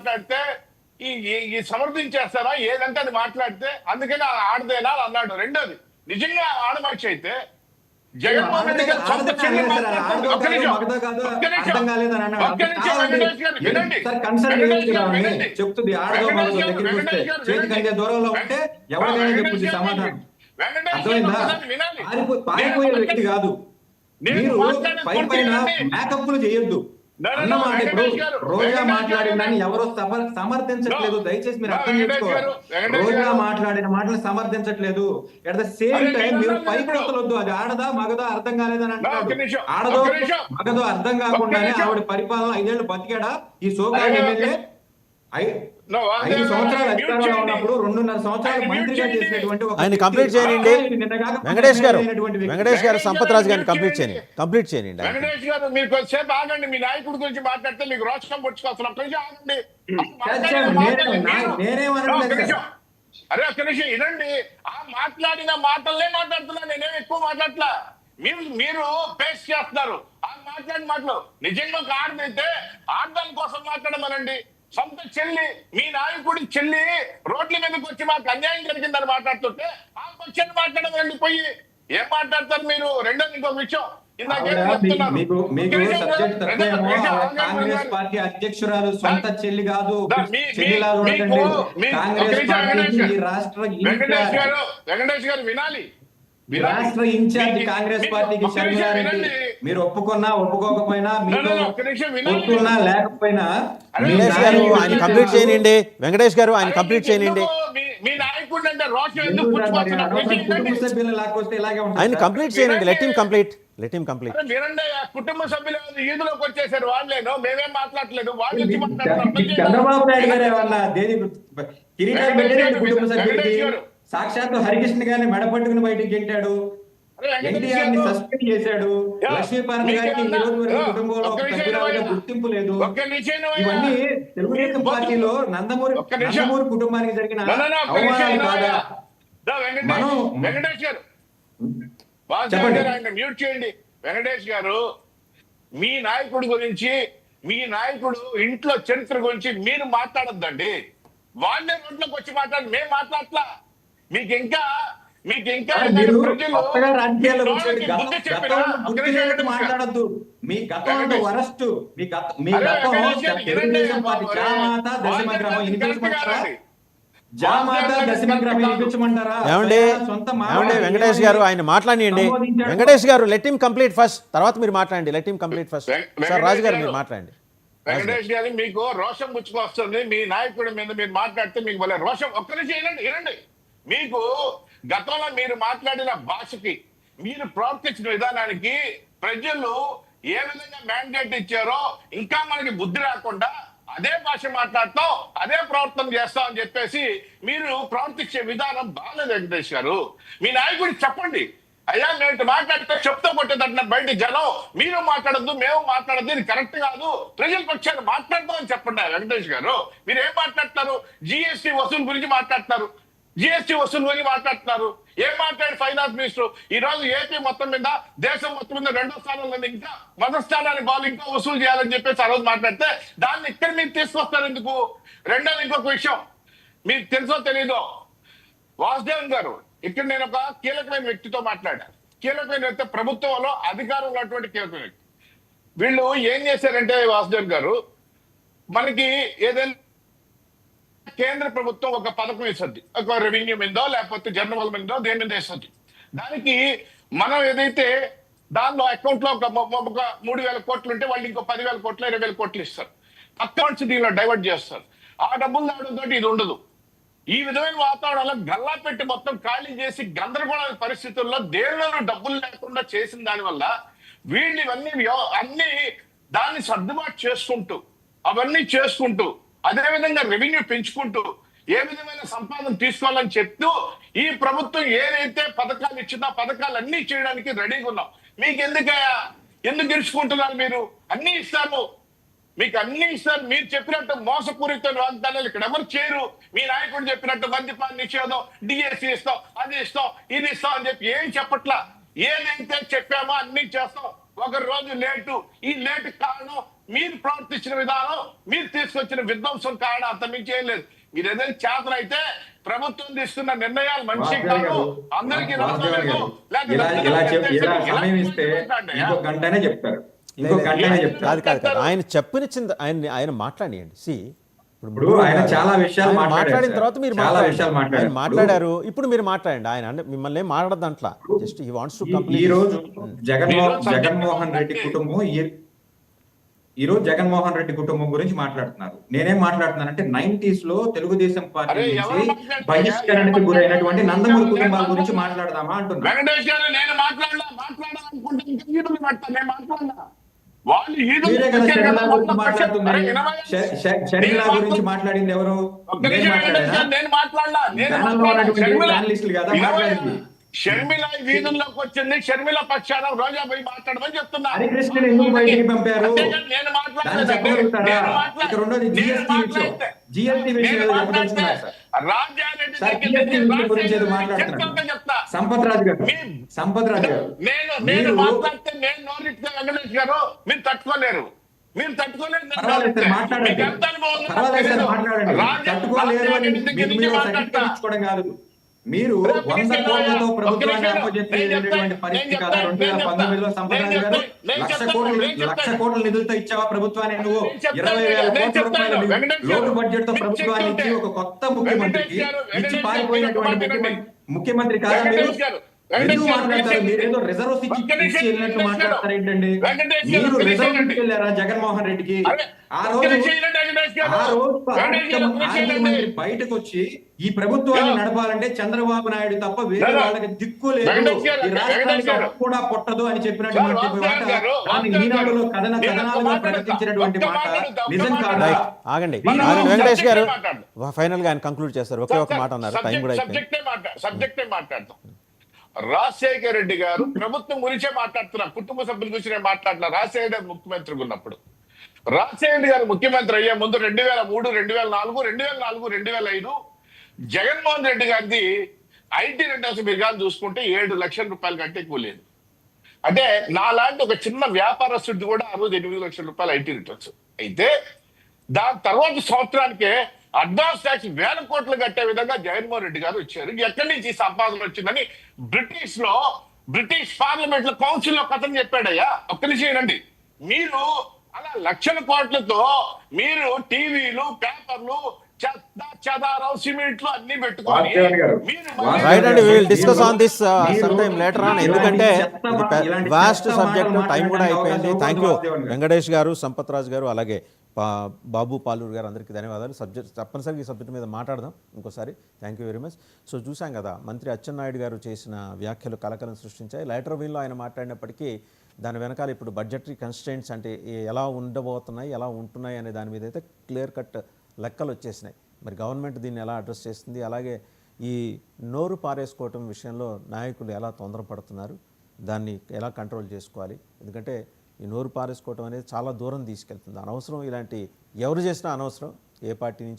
మాట్లాడితే ఈ సమర్థించేస్తారా ఏదంటే అది మాట్లాడితే అందుకని ఆడదేనా అన్నాడు. రెండోది నిజంగా ఆడమనిషి అయితే జగన్మోహన్ రెడ్డి గారు సొంత చెల్లి చెప్తుంది ఆడదో మగదో దగ్గరికి వస్తే చేతికంటే దూరంలో ఉంటే ఎవరికైనా చెప్పుద్ది సమాధానం. అర్థమైందా? పారిపోయే వ్యక్తి కాదు మీరు. పైన మేకప్లు చేయొద్దు అన్నమాట. ఇప్పుడు రోజా మాట్లాడిందని ఎవరో సమర్థించట్లేదు. దయచేసి మీరు అర్థం చేసుకోవాలి. రోజా మాట్లాడిన మాటలు సమర్థించట్లేదు. ఎట్ ద సేమ్ టైం మీరు పైకొత్తలొద్దు. అది ఆడదా మగదో అర్థం కాలేదని అంటున్నాడు. ఆడదో మగదో అర్థం కాకుండానే ఆవిడ పరిపాలన 5 ఏళ్ళు బతికాడా ఈ సోకాల్ ఎమ్మెల్యే? 5 సంవత్సరాలు అధికారంలో ఉన్నప్పుడు 2.5 సంవత్సరాలు మంత్రిగా చేసినటువంటి ఆయన కంప్లీట్ చేయండి. వెంకటేష్ గారు సంపత్ రాజు గారిని కంప్లీట్ చేయండి. వెంకటేష్ గారు మీరు కొద్దిసేపు ఆగండి. మీ నాయకుడి గురించి మాట్లాడితే మీకు రోషం పుచ్చుకొస్తున్నా. ఒక్క నిమిషం ఆగండి. అరే ఒక్క నిమిషం వినండి. ఆ మాట్లాడిన మాటలనే మాట్లాడుతున్నా. నేనేం ఎక్కువ మాట్లాడట్లా. మీరు పేస్ట్ చేస్తున్నారు ఆ మాట్లాడిన మాటలు. నిజంగా ఒక ఆడదైతే ఆడదాని కోసం మాట్లాడమనండి. సొంత చెల్లి మీ నాయకుడి చెల్లి రోడ్ల మీదకి వచ్చి మాకు అన్యాయం జరిగిందని మాట్లాడుతుంటే ఆ పక్షాన్ని మాట్లాడమండి. పోయి ఏం మాట్లాడతారు మీరు? రెండోది ఇంకొక విషయం కాంగ్రెస్ పార్టీ అధ్యక్షురాలు సొంత చెల్లి కాదు. వెంకటేష్ గారు వినాలి. రాష్ట్ర ఇన్ఛార్జ్ కాంగ్రెస్ పార్టీకి శర్మిలారెడ్డి మీరు ఒప్పుకున్నా ఒప్పుకోకపోయినా మీతో ఒప్పుకున్నా లేకపోయినా ఆయన కంప్లీట్ చేయనండి. వెంకటేష్ గారు ఆయన కంప్లీట్ చేయనండి. కుటుంబ సభ్యులు లేకపోతే ఇలాగే ఉంటుంది. ఆయన కంప్లీట్ చేయనండి. Let him complete. కుటుంబ సభ్యులు ఈదులోకి వచ్చేసారు. వాళ్ళేనో మేమేం మాట్లాడలేదు. వాళ్ళు చంద్రబాబు నాయుడు గారు ఏమన్నా దేని కిరీటం పెట్టారు కుటుంబ సభ్యులకి. సాక్షాత్ హరికృష్ణ గారిని మెడపట్టుకుని బయటికి గెంటాడు. ఎన్టీఆర్ ని సస్పెండ్ చేశాడు. లక్ష్మీపార్వతి గారికి ఈ రోజు వరకు కుటుంబంలో సభ్యురాలుగా గుర్తింపు లేదు. ఇవన్నీ తెలుగుదేశం పార్టీలో నందమూరి కుటుంబానికి జరిగిన అవమానాలు కాదా? వెంకటేష్ గారు చెప్పండి. మ్యూట్ చేయండి. వెంకటేష్ గారు మీ నాయకుడి గురించి మీ నాయకుడు ఇంట్లో చరిత్ర గురించి మీరు మాట్లాడొద్దండి. వాళ్ళే రోడ్లోకి వచ్చి మాట్లాడి మేము మాట్లాడట్లా. మీకు ఇంకా మాట్లాడద్దు. మీ గతం వరస్ట్. మీ గతం తెలుగుదేశం పార్టీ జామాత దశమగ్రహం వినిపించమంటారా? జామాత దశమగ్రహం వినిపించమంటారా? ఏమండి వెంకటేష్ గారు ఆయన మాట్లాడండి. వెంకటేష్ గారు లెట్ హిమ్ కంప్లీట్ ఫస్ట్, తర్వాత మీరు మాట్లాడండి. Let him complete first. Sir Raju garu మీరు మాట్లాడండి. వెంకటేష్ గారు మీకు రోషం పుచ్చుకొస్తుంది. మీ నాయకుడి మీద మీరు మాట్లాడితే మీకు భలే రోషం. ఒక్క నిమిషం వినండి. మీకు గతంలో మీరు మాట్లాడిన భాషకి మీరు ప్రవర్తించిన విధానానికి ప్రజలు ఏ విధంగా మ్యాండేట్ ఇచ్చారో ఇంకా మనకి బుద్ధి రాకుండా అదే భాష మాట్లాడతాం అదే ప్రవర్తన చేస్తాం అని చెప్పేసి మీరు ప్రవర్తించే విధానం బాగాలేదు. వెంకటేష్ గారు మీ నాయకుడికి చెప్పండి. అయ్యా నేను మాట్లాడితే చెప్తూ కొట్టేదంటున్న బయట జనం మీరు మాట్లాడద్దు మేము మాట్లాడద్దు ఇది కరెక్ట్ కాదు. ప్రజల పక్షాన్ని మాట్లాడదాం అని చెప్పండి. వెంకటేష్ గారు మీరు ఏం మాట్లాడుతున్నారు? జిఎస్టీ వసూలు గురించి మాట్లాడుతున్నారు. జిఎస్టీ వసూలు గురించి మాట్లాడుతున్నారు. ఏం మాట్లాడి ఫైనాన్స్ మినిస్టర్ ఈ రోజు ఏపీ మొత్తం మీద దేశం మొత్తం మీద 2వ స్థానంలో ఇంకా మొదటి స్థానానికి వాళ్ళు ఇంకా వసూలు చేయాలని చెప్పేసి ఆ రోజు మాట్లాడితే దాన్ని ఇక్కడ మీరు తీసుకొస్తారు ఎందుకు? రెండోది ఇంకొక విషయం మీకు తెలుసో తెలీదో, వాసుదేవన్ గారు ఇక్కడ నేను ఒక కీలకమైన వ్యక్తితో మాట్లాడాను. కీలకమైన వ్యక్తి ప్రభుత్వంలో అధికారం ఉన్నటువంటి కీలకమైన వ్యక్తి. వీళ్ళు ఏం చేశారంటే వాసుదేవన్ గారు మనకి ఏదైనా కేంద్ర ప్రభుత్వం ఒక పథకం వేస్తుంది, ఒక రెవెన్యూ మీదో లేకపోతే జనరల్ మీదో దేని మీద వేస్తుంది. దానికి మనం ఏదైతే దానిలో అకౌంట్ లో ఒక 3,000 కోట్లు ఉంటే వాళ్ళు ఇంకో 10,000 కోట్లు 20,000 కోట్లు ఇస్తారు. అకౌంట్స్ దీనిలో డైవర్ట్ చేస్తారు. ఆ డబ్బులు రావడంతో ఇది ఉండదు. ఈ విధమైన వాతావరణంలో గల్లా పెట్టి మొత్తం ఖాళీ చేసి గందరగోళ పరిస్థితుల్లో దేనిలోనూ డబ్బులు లేకుండా చేసిన దానివల్ల వీళ్ళు అన్ని దాన్ని సర్దుబాటు చేసుకుంటూ అవన్నీ చేసుకుంటూ అదేవిధంగా రెవెన్యూ పెంచుకుంటూ ఏ విధమైన సంపాదన తీసుకోవాలని చెప్తూ ఈ ప్రభుత్వం ఏదైతే పథకాలు ఇచ్చిందో ఆ పథకాలన్నీ చేయడానికి రెడీగా ఉన్నాం. మీకు ఎందుకు గెలుచుకుంటున్నారు? మీరు అన్ని ఇస్తారు, మీకు అన్ని ఇస్తారు. మీరు చెప్పినట్టు మోసపూరిత వాగ్దానాలు ఇక్కడ ఎవరు చేయరు. మీ నాయకుడు చెప్పినట్టు మద్యపాన నిషేధం, డిఎస్సి ఇస్తాం, అది ఇస్తాం, ఇది ఇస్తాం అని చెప్పి ఏం చెప్పట్లా. ఏదైతే చెప్పామో అన్ని చేస్తాం. ఒక రోజు లేటు. ఈ లేటు కారణం మీరు ప్రవర్తించిన విధానం, మీరు తీసుకొచ్చిన విధ్వంసం కారణం, అంత మించి ఏం లేదు. మీరు ఏదైనా చేతనైతే ప్రభుత్వం తీసుకున్న నిర్ణయాలు మంచి వాసుదేవ్ కాదు, గారు, అందరికీ వాసుదేవ్ నమ్మలేదు, గారు, లేకపోతే ఇలా సమయం ఇస్తే ఇంకో గంటనే చెప్తారు, ఇంకో గంటనే చెప్తారు. కాదు ఆయన చెప్పనిచ్చింది ఆయన మాట్లాడియండి. సి ఇప్పుడు ఆయన చాలా విషయాలు మాట్లాడిన తర్వాత మీరు చాలా విషయాలు ఆయన మాట్లాడారు. ఇప్పుడు మీరు మాట్లాడండి. ఆయన అంటే మిమ్మల్ని మాట్లాడద్దు అంట్లా, జస్ట్ హీ వాంట్స్ టు ఈ కంప్లీట్. రోజు జగన్మోహన్ రెడ్డి కుటుంబం ఈ రోజు జగన్మోహన్ రెడ్డి కుటుంబం గురించి మాట్లాడుతున్నారు. నేనేం మాట్లాడుతున్నానంటే 90s లో తెలుగుదేశం పార్టీ నుంచి బహిష్కరణకు గురైనటువంటి నందమూరి కుటుంబాల గురించి మాట్లాడదామా అంటున్నా. వెంకటేష్ గారు, నేను మాట్లాడాలనుకుంటే ఇంకా ఈదులు పెడతా, నేను మాట్లాడినా వాళ్ళు మీరే కదా షర్మిల గురించి మాట్లాడుతున్నారు. షర్మిల గురించి మాట్లాడింది ఎవరు? నేను మాట్లాడలా, జర్నలిస్టులు కదా మాట్లాడింది. షర్మిల వీధుల్లోకి వచ్చింది, షర్మిల పక్షాన రోజా పోయి మాట్లాడమని చెప్తున్నా. హరికృష్ణ ఎందుకు బయటికి పంపారు? నేను జిఎస్టీ విషయం సంపత్ రాజు గారు నేను మాట్లాడితే నేను నోరిస్తే వెంకటేష్ గారు మీరు తట్టుకోలేరు, మీరు తట్టుకోలేరు. మీరు 100 కోట్లతో ప్రభుత్వాన్ని అప్పజెప్పేటువంటి పరిస్థితి కదా. 2019లో సంపత్ రాజు గారు 1,00,00,000 కోట్ల నిధులతో ఇచ్చావా ప్రభుత్వాన్ని? నువ్వు 20,000 కోట్ల రూపాయల లోటు బడ్జెట్ తో ప్రభుత్వాన్ని ఇచ్చి ఒక కొత్త ముఖ్యమంత్రికి ఇచ్చి పారిపోయినటువంటి ముఖ్యమంత్రి కాదా మీరు? ఎందుకు మాట్లాడతారు? మీరు ఏదో రిజర్వ్స్ ఇచ్చి వెళ్ళినట్టు మాట్లాడతారు ఏంటండి? మీరు రిజర్వ్ ఇచ్చి వెళ్ళారా జగన్మోహన్ రెడ్డికి? ఆ రోజు ఆర్థిక మంత్రి బయటకు వచ్చి ఈ ప్రభుత్వాన్ని నడపాలంటే చంద్రబాబు నాయుడు తప్ప వేరే వాళ్ళకి దిక్కు లేదు, ఈ రాష్ట్రానికి కూడా పొట్టదు అని చెప్పినటువంటి మాట, దాన్ని ఈనాడులో కథనాలుగా ప్రకటించినటువంటి మాట నిజం కాదా? ఆగండి వెంకటేష్ గారు, ఫైనల్ గా ఆయన కంక్లూడ్ చేస్తారు. ఒకే ఒక మాట అన్నారు, టైం కూడా సబ్జెక్టే మాట్లాడతాం. రాజశేఖర రెడ్డి గారు ప్రభుత్వం గురించే మాట్లాడుతున్నారు, కుటుంబ సభ్యుల గురించి నేను మాట్లాడుతున్నా. రాజశేఖర రెడ్డి ముఖ్యమంత్రిగా ఉన్నప్పుడు, రాజశేఖర రెడ్డి గారు ముఖ్యమంత్రి అయ్యే ముందు 2003, 2004, 2005 జగన్మోహన్ రెడ్డి గారిది ఐటీ రిటర్న్స్ మీరు కానీ చూసుకుంటే 7 లక్షల రూపాయల కంటే ఎక్కువ లేదు. అంటే నాలాంటి ఒక చిన్న వ్యాపారస్తుడి కూడా ఆ రోజు 8 లక్షల రూపాయలు ఐటీ రిటర్న్స్ అయితే, దాని తర్వాత సంవత్సరానికే అడ్వాన్స్ ట్యాక్స్ 1000 కోట్లు కట్టే విధంగా జగన్మోహన్ రెడ్డి గారు వచ్చారు. ఎక్కడి నుంచి ఈ సంపాదన వచ్చిందని బ్రిటిష్ పార్లమెంట్ లో కౌన్సిల్ లో కథను చెప్పాడయ్యా. ఒక్క నిమిషం వినండి. మీరు అలా లక్షల కోట్లతో మీరు టీవీలు, పేపర్లు, చెదారం, సిమెంట్లు అన్ని పెట్టుకొని రైట్ అండి, we will discuss on this some time later on. ఎందుకంటే వాస్ట్ సబ్జెక్ట్, టైం కూడా అయిపోయింది. థ్యాంక్ యూ వెంకటేష్ గారు, సంపత్ రాజు గారు, అలాగే బాబు పాలూరు గారు, అందరికీ ధన్యవాదాలు. సబ్జెక్ట్ తప్పనిసరిగా ఈ సబ్జెక్ట్ మీద మాట్లాడదాం ఇంకోసారి. Thank you very much. So చూసాం కదా, మంత్రి అచ్చెన్నాయుడు గారు చేసిన వ్యాఖ్యలు కలకలం సృష్టించాయి. లైటర్ వీల్లో ఆయన మాట్లాడినప్పటికీ దాని వెనకాల ఇప్పుడు బడ్జెటరీ కన్స్ట్రెంట్స్ అంటే ఎలా ఉండబోతున్నాయి, ఎలా ఉంటున్నాయి అనే దాని మీద అయితే క్లియర్ కట్ లెక్కలు వచ్చేసినాయి. మరి గవర్నమెంట్ దీన్ని ఎలా అడ్రస్ చేస్తుంది, అలాగే ఈ నోరు పారేసుకోవటం విషయంలో నాయకులు ఎలా తొందరపడుతున్నారు, దాన్ని ఎలా కంట్రోల్ చేసుకోవాలి. ఎందుకంటే ఈ నోరు పారేసుకోవటం అనేది చాలా దూరం తీసుకెళ్తుంది. అనవసరం, ఇలాంటి ఎవరు చేసినా అనవసరం, ఏ పార్టీ నుంచి